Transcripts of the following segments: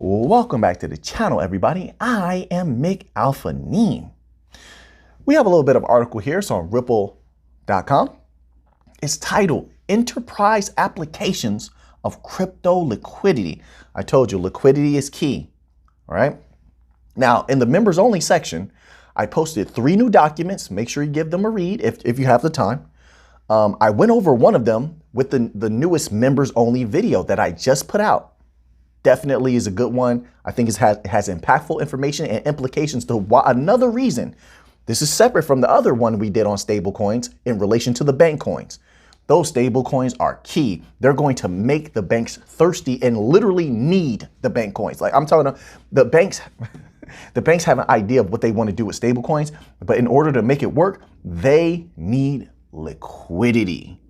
Welcome back to the channel, everybody. I am Mick Alpha Neem. We have a little bit of article here. It's on ripple.com. It's titled Enterprise Applications of Crypto Liquidity. I told you liquidity is key. All right. Now, in the members only section, I posted 3 new documents. Make sure you give them a read if you have the time. I went over one of them with the newest members only video that I just put out. Definitely is a good one. I think it has impactful information and implications to another reason. This is separate from the other one we did on stablecoins in relation to the bank coins. Those stablecoins are key. They're going to make the banks thirsty and literally need the bank coins. Like I'm telling them, the banks have an idea of what they want to do with stablecoins, but in order to make it work, they need liquidity.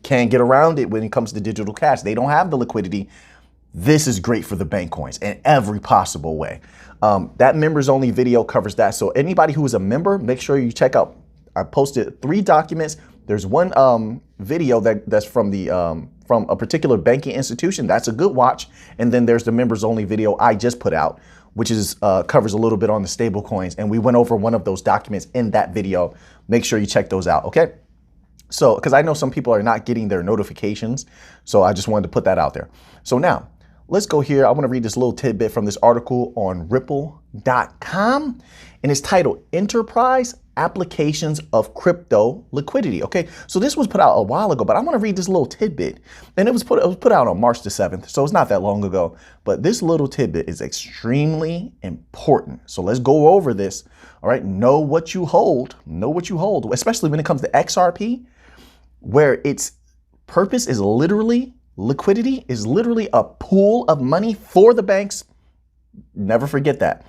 Can't get around it when it comes to digital cash. They don't have the liquidity. This is great for the bank coins in every possible way. That members only video covers that. So anybody who is a member, make sure you check out. I posted 3 documents. There's one video that's from a particular banking institution. That's a good watch. And then there's the members only video I just put out, which is covers a little bit on the stable coins. And we went over one of those documents in that video. Make sure you check those out. OK, so because I know some people are not getting their notifications. So I just wanted to put that out there. So now let's go here. I want to read this little tidbit from this article on ripple.com, and it's titled Enterprise Applications of Crypto Liquidity. Okay, so this was put out a while ago, but I want to read this little tidbit, and it was put out on March the 7th, so it's not that long ago, but this little tidbit is extremely important. So let's go over this. All right, know what you hold, especially when it comes to XRP, where its purpose is literally liquidity is literally a pool of money for the banks. Never forget that.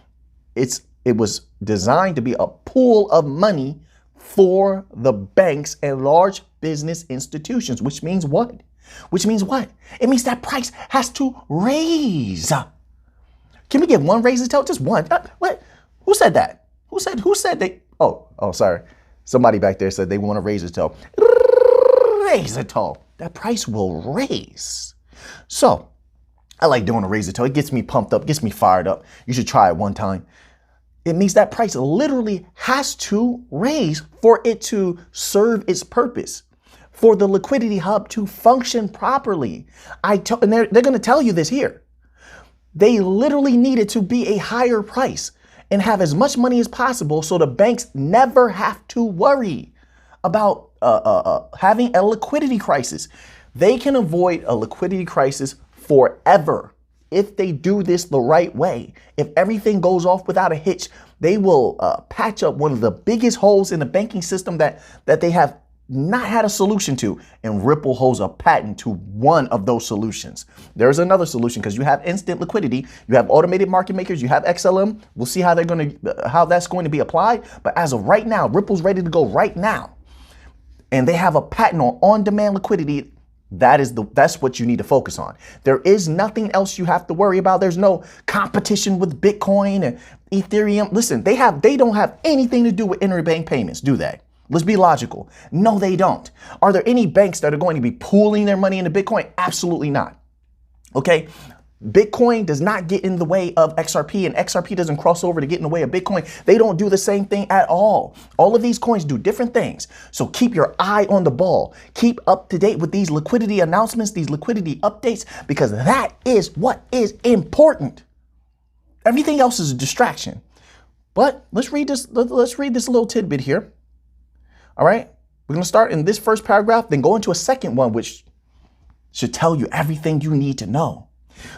It was designed to be a pool of money for the banks and large business institutions, which means what? It means that price has to raise. Can we get one raise to tell? Just one. What? Who said that? Who said they? Oh, sorry. Somebody back there said they want to raise the toe. Raise the toe. That price will raise. So I like doing a raise the toe. It gets me pumped up, gets me fired up. You should try it one time. It means that price literally has to raise for it to serve its purpose, for the liquidity hub to function properly. And they're going to tell you this here. They literally need it to be a higher price and have as much money as possible so the banks never have to worry about having a liquidity crisis. They can avoid a liquidity crisis forever if they do this the right way. If everything goes off without a hitch, they will patch up one of the biggest holes in the banking system that they have not had a solution to. And Ripple holds a patent to one of those solutions. There's another solution because you have instant liquidity. You have automated market makers. You have XLM. We'll see how that's going to be applied. But as of right now, Ripple's ready to go right now. And they have a patent on on-demand liquidity. That's what you need to focus on. There is nothing else you have to worry about. There's no competition with Bitcoin and Ethereum. Listen, they don't have anything to do with interbank payments, do they? Let's be logical. No, they don't. Are there any banks that are going to be pooling their money into Bitcoin? Absolutely not. Okay. Bitcoin does not get in the way of XRP, and XRP doesn't cross over to get in the way of Bitcoin. They don't do the same thing at all. All of these coins do different things. So keep your eye on the ball. Keep up to date with these liquidity announcements, these liquidity updates, because that is what is important. Everything else is a distraction. But let's read this little tidbit here. All right. We're going to start in this first paragraph, then go into a second one, which should tell you everything you need to know.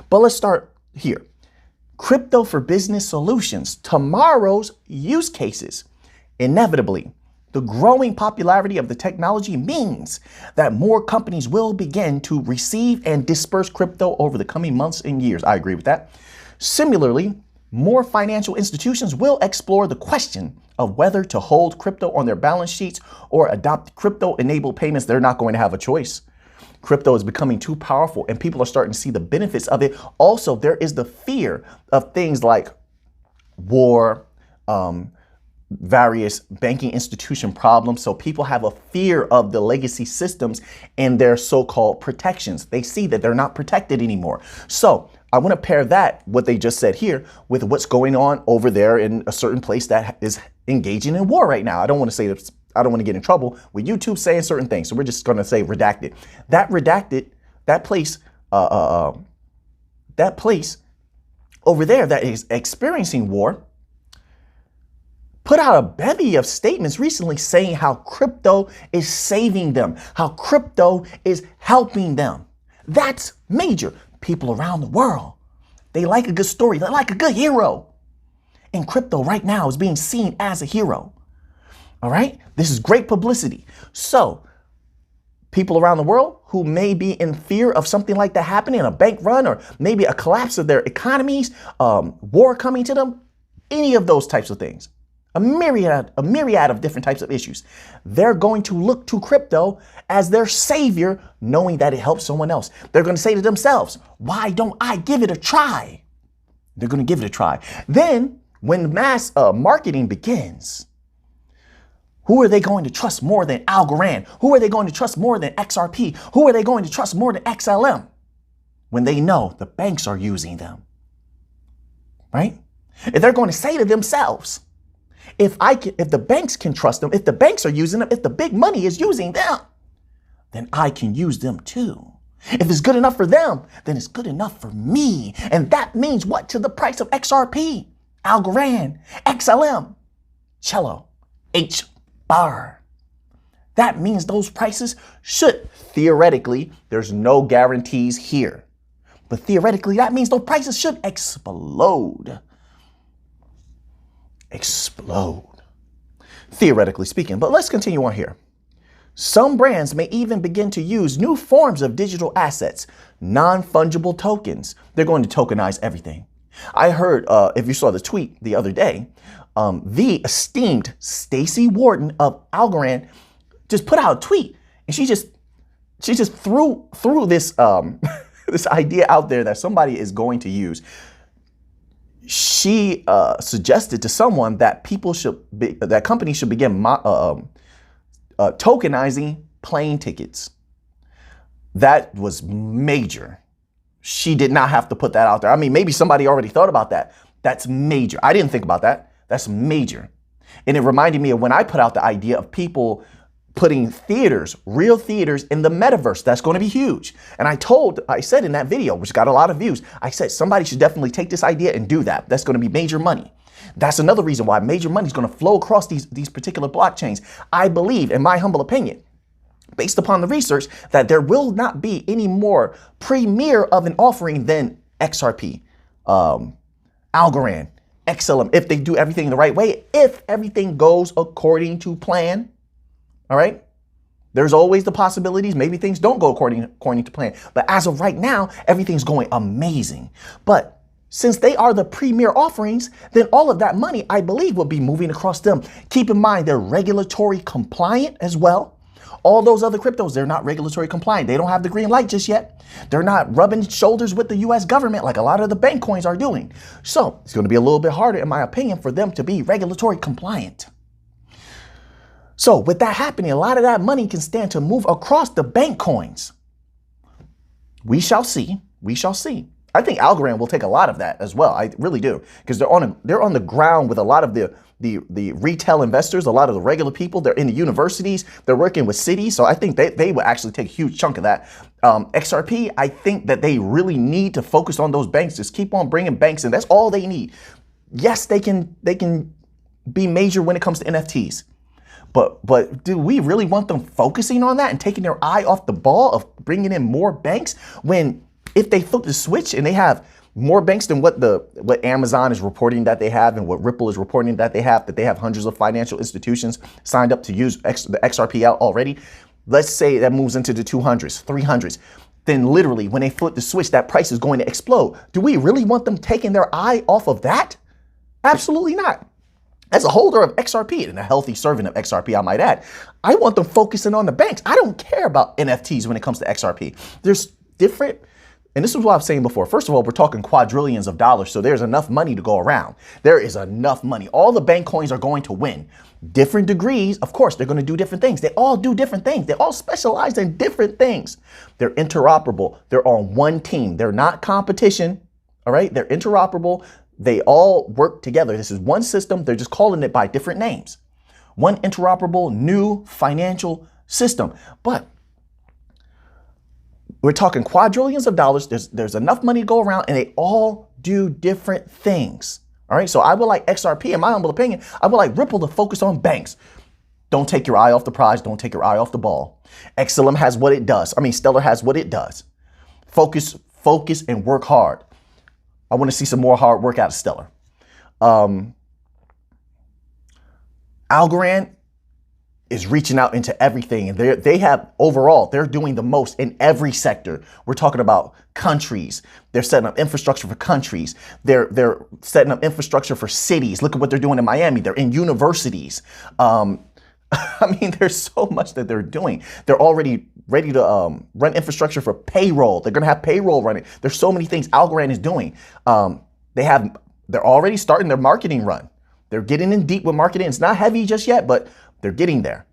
But let's start here. Crypto for business solutions, tomorrow's use cases. Inevitably, the growing popularity of the technology means that more companies will begin to receive and disperse crypto over the coming months and years. I agree with that. Similarly, more financial institutions will explore the question of whether to hold crypto on their balance sheets or adopt crypto-enabled payments. They're not going to have a choice. Crypto is becoming too powerful and people are starting to see the benefits of it. Also, there is the fear of things like war, various banking institution problems. So people have a fear of the legacy systems and their so-called protections. They see that they're not protected anymore. So I want to pair that, what they just said here, with what's going on over there in a certain place that is engaging in war right now. I don't want to say this, I don't want to get in trouble with YouTube saying certain things. So we're just going to say redacted. That place over there that is experiencing war put out a bevy of statements recently saying how crypto is saving them, how crypto is helping them. That's major. People around the world, they like a good story. They like a good hero. And crypto right now is being seen as a hero. All right. This is great publicity. So people around the world who may be in fear of something like that happening, a bank run, or maybe a collapse of their economies, war coming to them, any of those types of things, a myriad of different types of issues. They're going to look to crypto as their savior, knowing that it helps someone else. They're going to say to themselves, why don't I give it a try? They're going to give it a try. Then when mass marketing begins, who are they going to trust more than Algorand? Who are they going to trust more than XRP? Who are they going to trust more than XLM? When they know the banks are using them, right? If they're going to say to themselves, if the banks can trust them, if the banks are using them, if the big money is using them, then I can use them too. If it's good enough for them, then it's good enough for me. And that means what to the price of XRP, Algorand, XLM, Cello, H bar. That means those prices should, theoretically, there's no guarantees here, but theoretically, that means those prices should explode. Theoretically speaking. But let's continue on here. Some brands may even begin to use new forms of digital assets, non-fungible tokens. They're going to tokenize everything. I heard, if you saw the tweet the other day, the esteemed Stacey Warden of Algorand just put out a tweet, and she just threw this this idea out there that somebody is going to use. She suggested to someone that companies should begin tokenizing plane tickets. That was major. She did not have to put that out there. I mean, maybe somebody already thought about that. That's major. I didn't think about that. That's major. And it reminded me of when I put out the idea of people putting theaters, real theaters in the metaverse. That's going to be huge. And I said in that video, which got a lot of views, I said somebody should definitely take this idea and do that. That's going to be major money. That's another reason why major money is going to flow across these particular blockchains. I believe, in my humble opinion, based upon the research, that there will not be any more premier of an offering than XRP, Algorand, XLM, if they do everything the right way, if everything goes according to plan. All right. There's always the possibilities. Maybe things don't go according to plan. But as of right now, everything's going amazing. But since they are the premier offerings, then all of that money, I believe, will be moving across them. Keep in mind, they're regulatory compliant as well. All those other cryptos, they're not regulatory compliant. They don't have the green light just yet. They're not rubbing shoulders with the US government like a lot of the bank coins are doing. So it's going to be a little bit harder, in my opinion, for them to be regulatory compliant. So with that happening, a lot of that money can stand to move across the bank coins. We shall see. We shall see. I think Algorand will take a lot of that as well. I really do, because they're on the ground with a lot of the retail investors, a lot of the regular people. They're in the universities. They're working with cities. So I think they will actually take a huge chunk of that. XRP, I think that they really need to focus on those banks. Just keep on bringing banks in. That's all they need. Yes, they can be major when it comes to NFTs. But do we really want them focusing on that and taking their eye off the ball of bringing in more banks when if they flip the switch and they have more banks than what Amazon is reporting that they have and what Ripple is reporting that they have hundreds of financial institutions signed up to use the XRP out already. Let's say that moves into the 200s, 300s. Then literally when they flip the switch, that price is going to explode. Do we really want them taking their eye off of that? Absolutely not. As a holder of XRP and a healthy servant of XRP, I might add, I want them focusing on the banks. I don't care about NFTs when it comes to XRP. There's different, and this is what I was saying before. First of all, we're talking quadrillions of dollars, so there's enough money to go around. There is enough money. All the bank coins are going to win. Different degrees, of course, they're going to do different things. They all do different things. They all specialize in different things. They're interoperable. They're on one team. They're not competition. All right. They're interoperable. They all work together. This is one system. They're just calling it by different names. One interoperable new financial system. But we're talking quadrillions of dollars. There's enough money to go around, and they all do different things. All right. So I would like XRP, in my humble opinion, I would like Ripple to focus on banks. Don't take your eye off the prize. Don't take your eye off the ball. XLM has what it does. Stellar has what it does. Focus, and work hard. I want to see some more hard work out of Stellar. Algorand is reaching out into everything, and they have overall, they're doing the most in every sector. We're talking about countries. They're setting up infrastructure for countries. They're setting up infrastructure for cities. Look at what they're doing in Miami. They're in universities. There's so much that they're doing. They're already ready to run infrastructure for payroll. They're going to have payroll running. There's so many things Algorand is doing. They're already starting their marketing run. They're getting in deep with marketing. It's not heavy just yet, but they're getting there.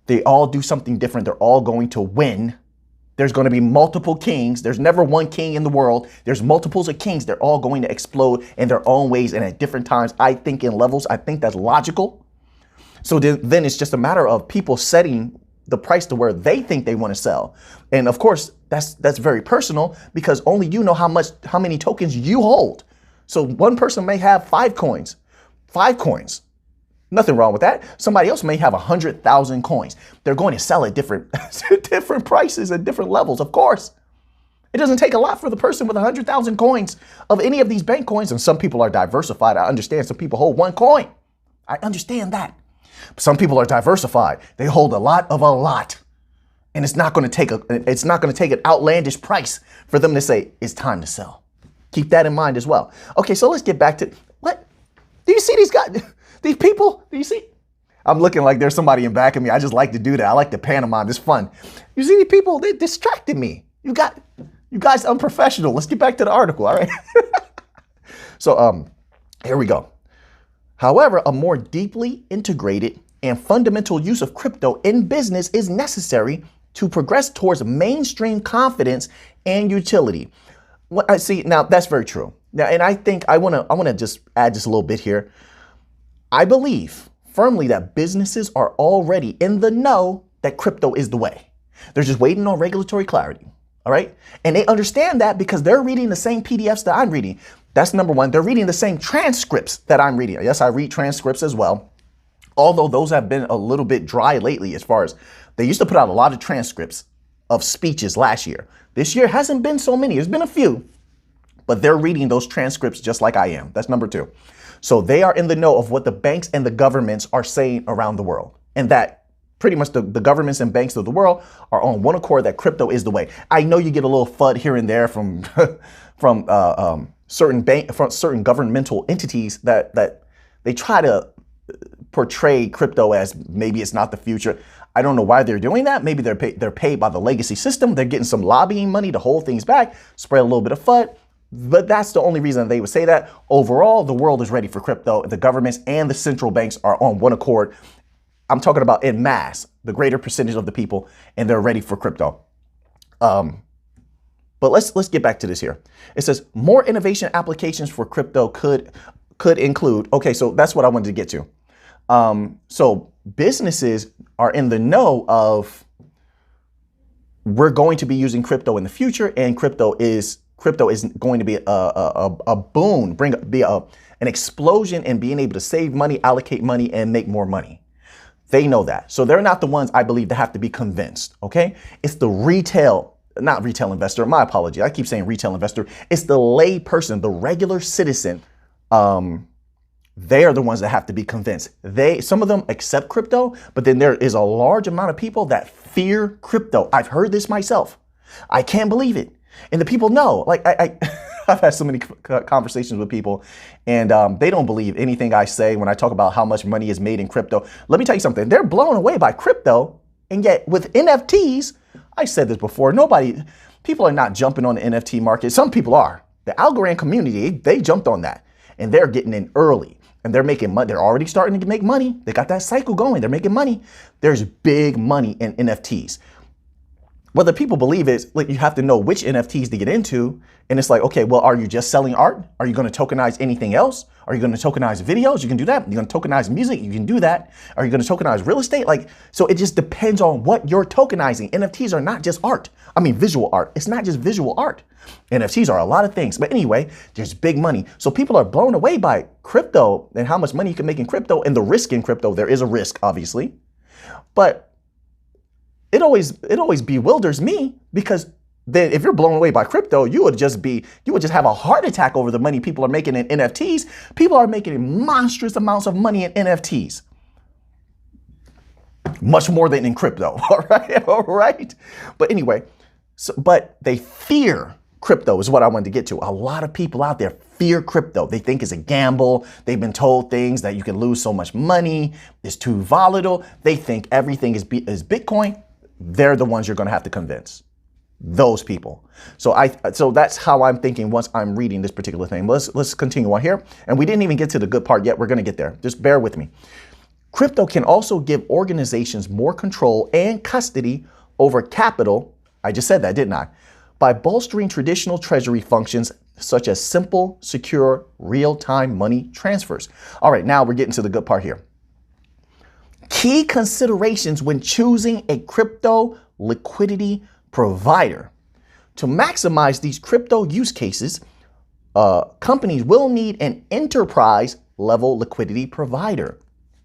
They all do something different. They're all going to win. There's going to be multiple kings. There's never one king in the world. There's multiples of kings. They're all going to explode in their own ways and at different times. I think in levels. I think that's logical. So then it's just a matter of people setting the price to where they think they want to sell. And of course, that's very personal, because only you know how many tokens you hold. So one person may have 5 coins. Nothing wrong with that. Somebody else may have 100,000 coins. They're going to sell at different prices at different levels. Of course, it doesn't take a lot for the person with 100,000 coins of any of these bank coins. And some people are diversified. I understand some people hold 1 coin. I understand that. Some people are diversified. They hold a lot of a lot. And it's not going to take an outlandish price for them to say it's time to sell. Keep that in mind as well. Okay, so let's get back to what? Do you see these guys? These people? Do you see? I'm looking like there's somebody in back of me. I just like to do that. I like to pantomime. It's fun. You see these people? They distracted me. You guys unprofessional. Let's get back to the article. All right. So here we go. However, a more deeply integrated and fundamental use of crypto in business is necessary to progress towards mainstream confidence and utility. What I see now, that's very true. Now, and I think I want to just add just a little bit here. I believe firmly that businesses are already in the know that crypto is the way. They're just waiting on regulatory clarity. All right. And they understand that because they're reading the same PDFs that I'm reading. That's number one. They're reading the same transcripts that I'm reading. Yes, I read transcripts as well. Although those have been a little bit dry lately, as far as they used to put out a lot of transcripts of speeches last year. This year hasn't been so many. There's been a few, but they're reading those transcripts just like I am. That's number 2. So they are in the know of what the banks and the governments are saying around the world, and that pretty much the governments and banks of the world are on one accord that crypto is the way. I know you get a little FUD here and there from certain governmental entities that they try to portray crypto as maybe it's not the future. I don't know why they're doing that. Maybe they're paid by the legacy system. They're getting some lobbying money to hold things back, spread a little bit of FUD. But that's the only reason they would say that. Overall, the world is ready for crypto. The governments and the central banks are on one accord. I'm talking about en masse, the greater percentage of the people, and they're ready for crypto. But let's get back to this here. It says more innovation applications for crypto could include. Okay, so that's what I wanted to get to. So businesses are in the know of we're going to be using crypto in the future, and crypto is going to be a boon, an explosion in being able to save money, allocate money, and make more money. They know that. So they're not the ones, I believe, that have to be convinced. Okay. It's the not retail investor. My apology. I keep saying retail investor. It's the lay person, the regular citizen. They are the ones that have to be convinced. Some of them accept crypto, but then there is a large amount of people that fear crypto. I've heard this myself. I can't believe it. And the people know, like I've had so many conversations with people, and they don't believe anything I say when I talk about how much money is made in crypto. Let me tell you something. They're blown away by crypto. And yet with NFTs, I said this before, people are not jumping on the NFT market. Some people are. The Algorand community, they jumped on that, and they're getting in early, and they're making money. They're already starting to make money. They got that cycle going. They're making money. There's big money in NFTs. whether people believe it, like you have to know which NFTs to get into. And it's like, okay, well, are you just selling art? Are you going to tokenize anything else? Are you going to tokenize videos? You can do that. You're going to tokenize music. You can do that. Are you going to tokenize real estate? Like, so it just depends on what you're tokenizing. NFTs are not just art. I mean, visual art. It's not just visual art. NFTs are a lot of things. But anyway, there's big money. So people are blown away by crypto and how much money you can make in crypto and the risk in crypto. There is a risk, obviously. But it always bewilders me, because then if you're blown away by crypto, you would just have a heart attack over the money people are making in NFTs. People are making monstrous amounts of money in NFTs. Much more than in crypto. All right. But anyway, but they fear crypto is what I wanted to get to. A lot of people out there fear crypto. They think it's a gamble. They've been told things that you can lose so much money. It's too volatile. They think everything is Bitcoin. They're the ones you're going to have to convince. Those people. So that's how I'm thinking once I'm reading this particular thing. Let's continue on here. And we didn't even get to the good part yet. We're going to get there. Just bear with me. Crypto can also give organizations more control and custody over capital. I just said that, didn't I? By bolstering traditional treasury functions such as simple, secure, real-time money transfers. All right, now we're getting to the good part here. Key considerations when choosing a crypto liquidity provider. To maximize these crypto use cases, companies will need an enterprise level liquidity provider.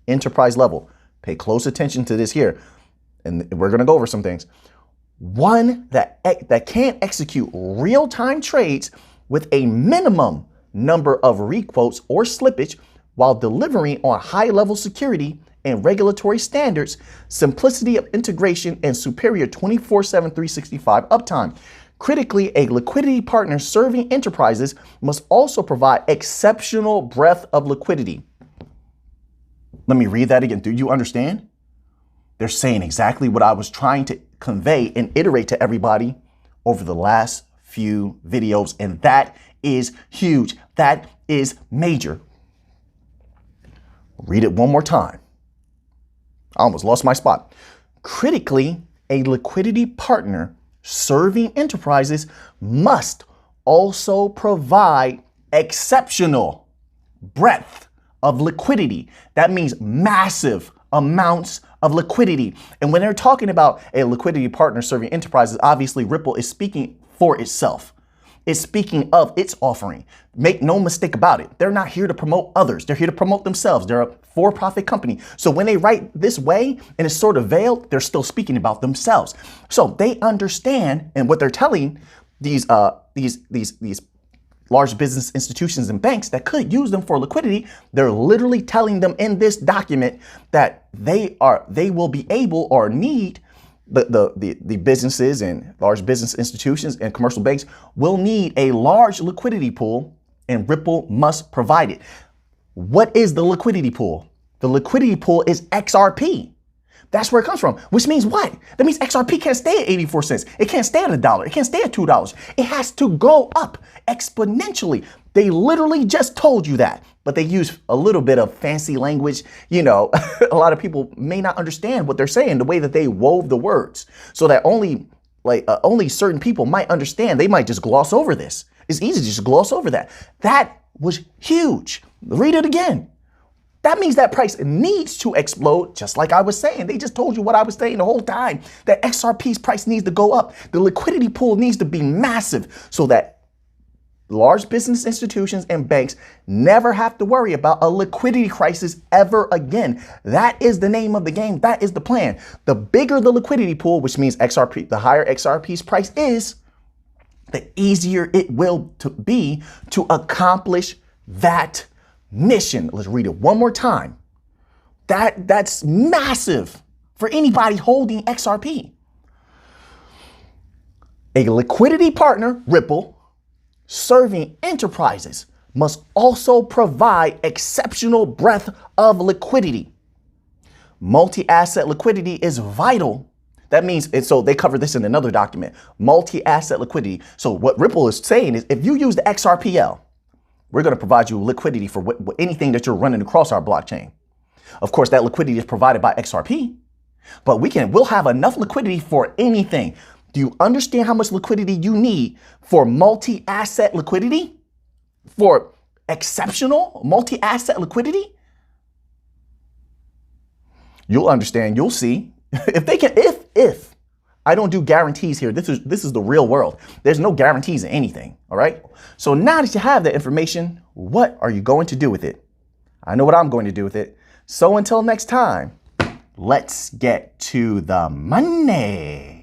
Enterprise level. Pay close attention to this here. And we're going to go over some things. One that can execute real-time trades with a minimum number of requotes or slippage while delivering on high-level security and regulatory standards, simplicity of integration, and superior 24/7, 365 uptime. Critically, a liquidity partner serving enterprises must also provide exceptional breadth of liquidity. Let me read that again. Do you understand? They're saying exactly what I was trying to convey and iterate to everybody over the last few videos. And that is huge. That is major. Read it one more time. I almost lost my spot. Critically, a liquidity partner serving enterprises must also provide exceptional breadth of liquidity. That means massive amounts of liquidity. And when they're talking about a liquidity partner serving enterprises, obviously Ripple is speaking for itself. It's speaking of its offering. Make no mistake about it. They're not here to promote others. They're here to promote themselves. They're a for-profit company. So when they write this way and it's sort of veiled, they're still speaking about themselves. So they understand, and what they're telling these large business institutions and banks that could use them for liquidity, they're literally telling them in this document that they will be able or need the businesses and large business institutions and commercial banks will need a large liquidity pool, and Ripple must provide it. What is the liquidity pool? The liquidity pool is XRP. That's where it comes from, which means what? That means XRP can't stay at 84 cents. It can't stay at $1. It can't stay at $2. It has to go up exponentially. They literally just told you that, but they use a little bit of fancy language. You know, a lot of people may not understand what they're saying, the way that they wove the words, so that only certain people might understand. They might just gloss over this. It's easy to just gloss over that. That was huge. Read it again. That means that price needs to explode, just like I was saying. They just told you what I was saying the whole time, that XRP's price needs to go up. The liquidity pool needs to be massive so that large business institutions and banks never have to worry about a liquidity crisis ever again. That is the name of the game. That is the plan. The bigger the liquidity pool, which means XRP, the higher XRP's price is, the easier it will be to accomplish that mission. Let's read it one more time. That's massive for anybody holding XRP. A liquidity partner, Ripple, serving enterprises must also provide exceptional breadth of liquidity. Multi-asset liquidity is vital. That means, and so they cover this in another document, multi-asset liquidity. So what Ripple is saying is, if you use the XRPL, we're going to provide you liquidity for anything that you're running across our blockchain. Of course, that liquidity is provided by XRP, but we'll have enough liquidity for anything. Do you understand how much liquidity you need for multi-asset liquidity? For exceptional multi-asset liquidity? You'll understand, you'll see. If I don't do guarantees here, this is the real world. There's no guarantees in anything, all right? So now that you have that information, what are you going to do with it? I know what I'm going to do with it. So until next time, let's get to the money.